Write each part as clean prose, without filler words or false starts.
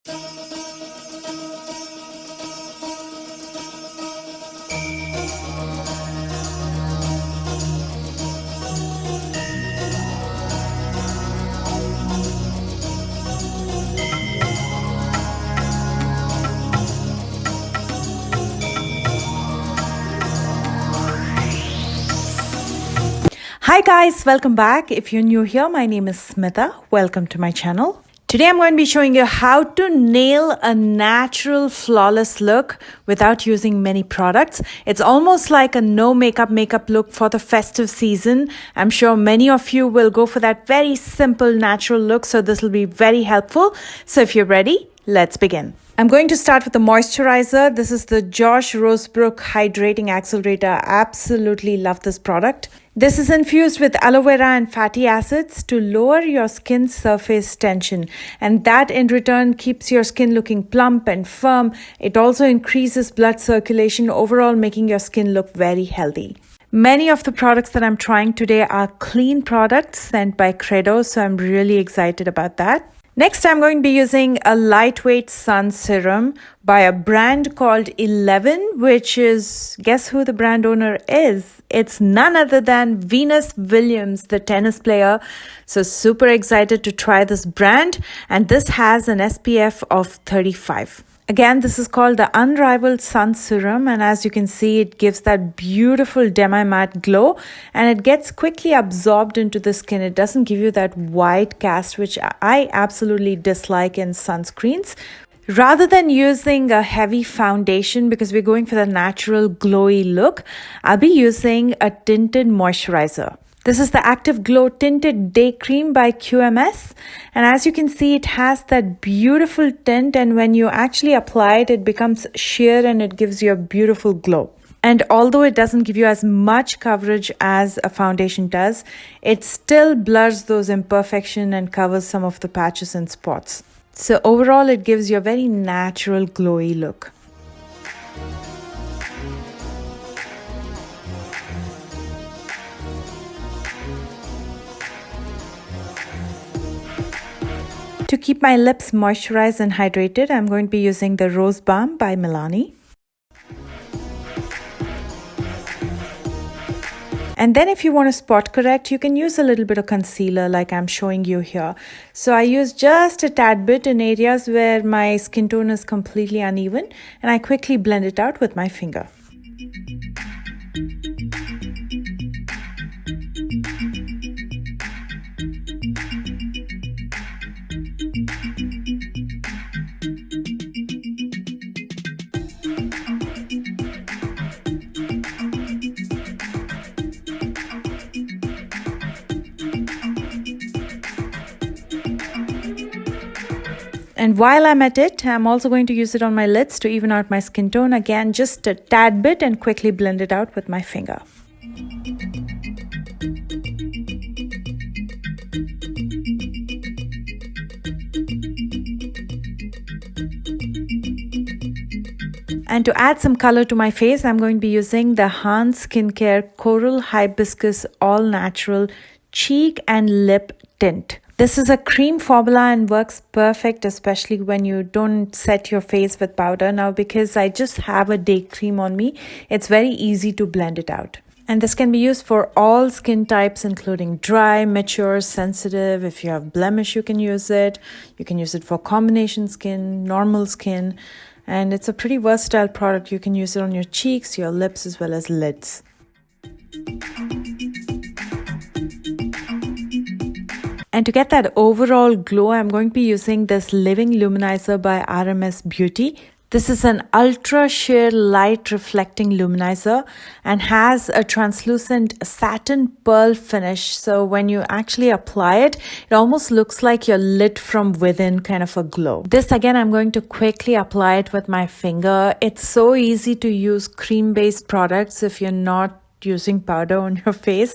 Hi guys, welcome back. If you're new here, my name is Smita. Welcome to my channel. Today I'm going to be showing you how to nail a natural flawless look without using many products. It's almost like a no makeup look for the festive season. I'm sure many of you will go for that very simple natural look, so this will be very helpful. So if you're ready, let's begin. I'm going to start with the moisturizer. This is the Josh Rosebrook Hydrating Accelerator. I absolutely love this product. This is infused with aloe vera and fatty acids to lower your skin surface tension, and that in return keeps your skin looking plump and firm. It also increases blood circulation, overall making your skin look very healthy. Many of the products that I'm trying today are clean products sent by Credo, so I'm really excited about that. Next, I'm going to be using a lightweight sun serum by a brand called 11, which is, guess who the brand owner is? It's none other than Venus Williams, the tennis player. So super excited to try this brand, and this has an SPF of 35. Again, this is called the Unrivaled Sun Serum, and as you can see, it gives that beautiful demi-matte glow, and it gets quickly absorbed into the skin. It doesn't give you that white cast, which I absolutely dislike in sunscreens. Rather than using a heavy foundation, because we're going for the natural glowy look, I'll be using a tinted moisturizer. This is the Active Glow Tinted Day Cream by QMS, and as you can see, it has that beautiful tint, and when you actually apply it, it becomes sheer and it gives you a beautiful glow. And although it doesn't give you as much coverage as a foundation does, it still blurs those imperfections and covers some of the patches and spots. So overall, it gives you a very natural glowy look. To keep my lips moisturized and hydrated, I'm going to be using the Rose Balm by Milani. And then if you want to spot correct, you can use a little bit of concealer like I'm showing you here. So I use just a tad bit in areas where my skin tone is completely uneven, and I quickly blend it out with my finger. And while I'm at it, I'm also going to use it on my lids to even out my skin tone. Again, just a tad bit, and quickly blend it out with my finger. And to add some color to my face, I'm going to be using the Hans Skincare Coral Hibiscus All Natural Cheek and Lip Tint. This is a cream formula and works perfect, especially when you don't set your face with powder. Now, because I just have a day cream on me, it's very easy to blend it out. And this can be used for all skin types, including dry, mature, sensitive. If you have blemish, you can use it. You can use it for combination skin, normal skin. And it's a pretty versatile product. You can use it on your cheeks, your lips, as well as lids. And to get that overall glow, I'm going to be using this Living Luminizer by RMS Beauty. This is an ultra sheer light reflecting luminizer and has a translucent satin pearl finish. So when you actually apply it, it almost looks like you're lit from within, kind of a glow. This again, I'm going to quickly apply it with my finger. It's so easy to use cream-based products if you're not using powder on your face,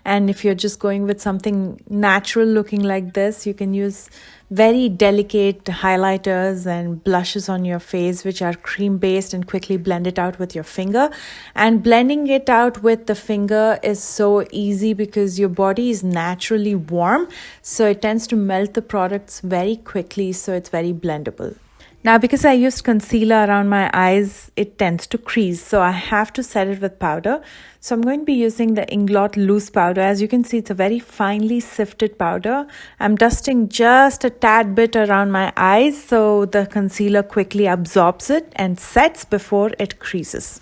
and if you're just going with something natural looking like this, you can use very delicate highlighters and blushes on your face which are cream based, and quickly blend it out with your finger. And blending it out with the finger is so easy because your body is naturally warm, so it tends to melt the products very quickly, so it's very blendable. Now, because I used concealer around my eyes, it tends to crease. So I have to set it with powder. So I'm going to be using the Inglot loose powder. As you can see, it's a very finely sifted powder. I'm dusting just a tad bit around my eyes so the concealer quickly absorbs it and sets before it creases.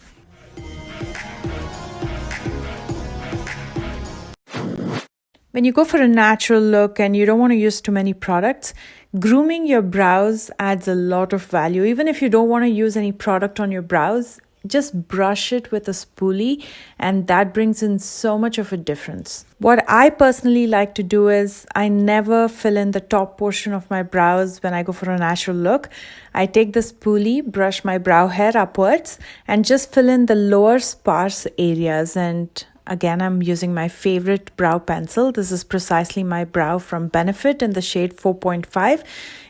When you go for a natural look and you don't want to use too many products, grooming your brows adds a lot of value. Even if you don't want to use any product on your brows, just brush it with a spoolie and that brings in so much of a difference. What I personally like to do is I never fill in the top portion of my brows when I go for a natural look. I take the spoolie, brush my brow hair upwards and just fill in the lower sparse areas. And again, I'm using my favorite brow pencil. This is precisely my brow from Benefit in the shade 4.5.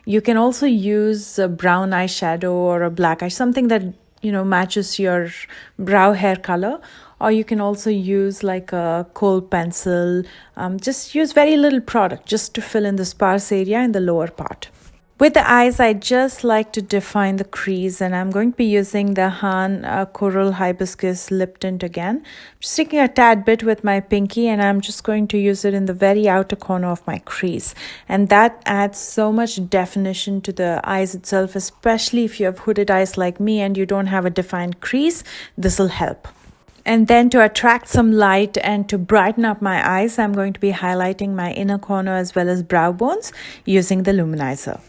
You can also use a brown eyeshadow or a black eye, something that, matches your brow hair color. Or you can also use like a kohl pencil. Just use very little product just to fill in the sparse area in the lower part. With the eyes, I just like to define the crease and I'm going to be using the Han Coral Hibiscus Lip Tint again. Just taking a tad bit with my pinky and I'm just going to use it in the very outer corner of my crease. And that adds so much definition to the eyes itself, especially if you have hooded eyes like me and you don't have a defined crease. This will help. And then to attract some light and to brighten up my eyes, I'm going to be highlighting my inner corner as well as brow bones using the luminizer.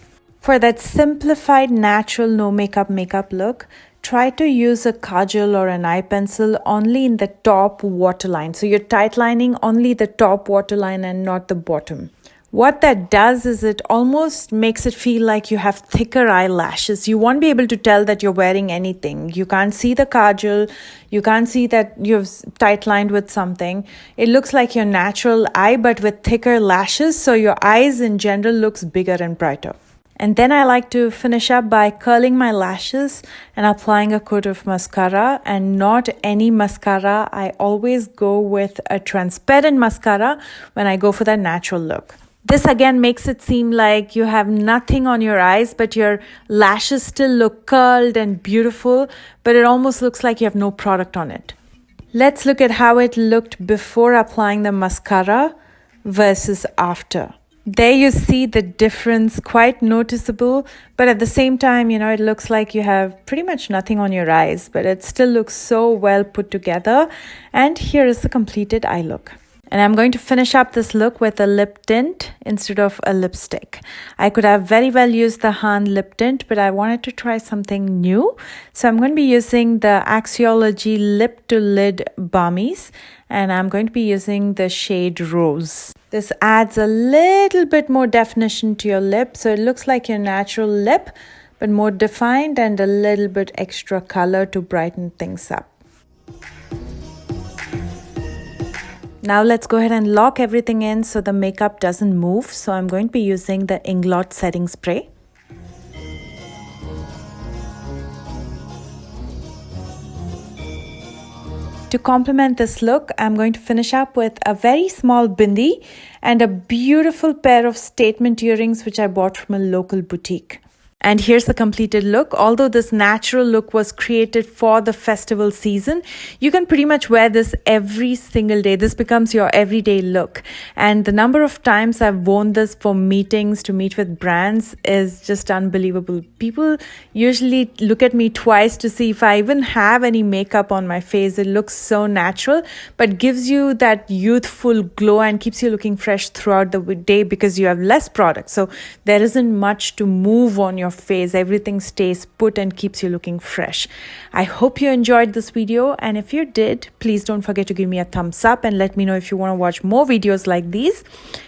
For that simplified, natural, no makeup look, try to use a kajal or an eye pencil only in the top waterline. So you're tightlining only the top waterline and not the bottom. What that does is it almost makes it feel like you have thicker eyelashes. You won't be able to tell that you're wearing anything. You can't see the kajal. You can't see that you've tightlined with something. It looks like your natural eye but with thicker lashes. So your eyes in general looks bigger and brighter. And then I like to finish up by curling my lashes and applying a coat of mascara, and not any mascara. I always go with a transparent mascara when I go for that natural look. This again makes it seem like you have nothing on your eyes, but your lashes still look curled and beautiful, but it almost looks like you have no product on it. Let's look at how it looked before applying the mascara versus after. There you see the difference, quite noticeable, but at the same time, it looks like you have pretty much nothing on your eyes, but it still looks so well put together. And here is the completed eye look. And I'm going to finish up this look with a lip tint instead of a lipstick. I could have very well used the Han lip tint, but I wanted to try something new. So I'm going to be using the Axiology Lip to Lid Balmies, and I'm going to be using the shade Rose. This adds a little bit more definition to your lip, so it looks like your natural lip, but more defined and a little bit extra color to brighten things up. Now let's go ahead and lock everything in so the makeup doesn't move. So I'm going to be using the Inglot setting spray. To complement this look, I'm going to finish up with a very small bindi and a beautiful pair of statement earrings which I bought from a local boutique. And here's the completed look. Although this natural look was created for the festival season, you can pretty much wear this every single day. This becomes your everyday look. And the number of times I've worn this for meetings, to meet with brands, is just unbelievable. People usually look at me twice to see if I even have any makeup on my face. It looks so natural, but gives you that youthful glow and keeps you looking fresh throughout the day because you have less product. So there isn't much to move on your face. Everything stays put and keeps you looking fresh. I hope you enjoyed this video, and if you did, please don't forget to give me a thumbs up and let me know if you want to watch more videos like these.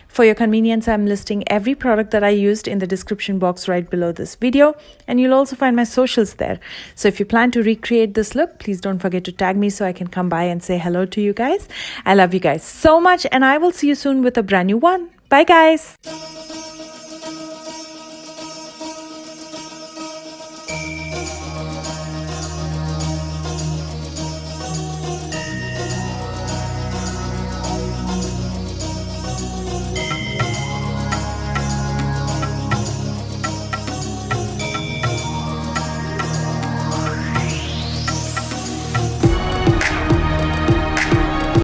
For your convenience, I'm listing every product that I used in the description box right below this video, and you'll also find my socials there. So if you plan to recreate this look, please don't forget to tag me so I can come by and say hello to you guys. I love you guys so much, and I will see you soon with a brand new one. Bye guys.